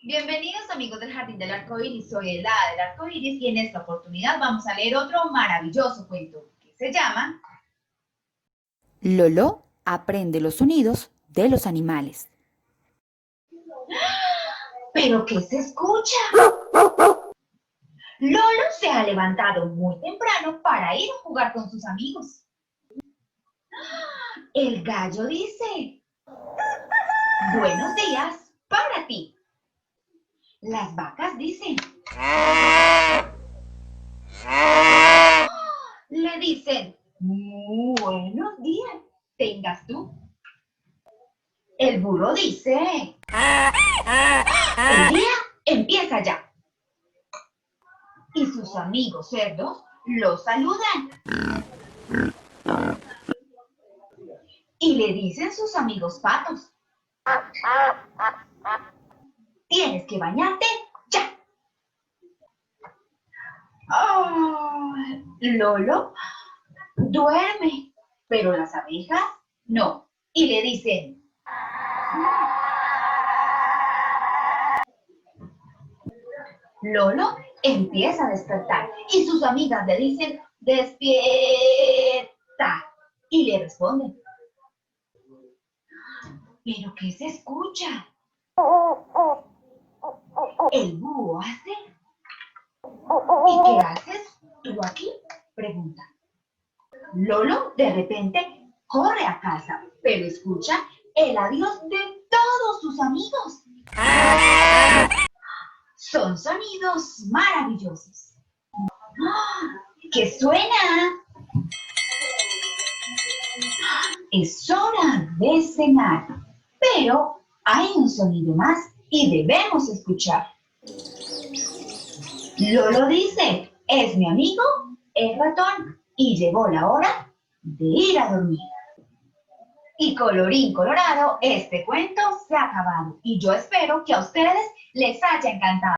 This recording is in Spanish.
Bienvenidos amigos del Jardín del Arco Iris, soy el Hada del Arco Iris y en esta oportunidad vamos a leer otro maravilloso cuento que se llama Lolo aprende los sonidos de los animales. ¿Pero qué se escucha? Lolo se ha levantado muy temprano para ir a jugar con sus amigos. El gallo dice, buenos días para ti. Las vacas dicen, le dicen, buenos días, tengas tú. El burro dice, el día empieza ya. Y sus amigos cerdos lo saludan. Y le dicen sus amigos patos, tienes que bañarte ya. Oh, Lolo duerme, pero las abejas no. Y le dicen, Lolo empieza a despertar y sus amigas le dicen, despierta. Y le responden, ¿pero qué se escucha? El búho hace, ¿y qué haces tú aquí? Pregunta. Lolo de repente corre a casa, pero escucha el adiós de todos sus amigos. Son sonidos maravillosos. ¿Qué suena? Es hora de cenar, pero hay un sonido más y debemos escuchar. Lolo dice, es mi amigo el ratón y llegó la hora de ir a dormir. Y colorín colorado, este cuento se ha acabado y yo espero que a ustedes les haya encantado.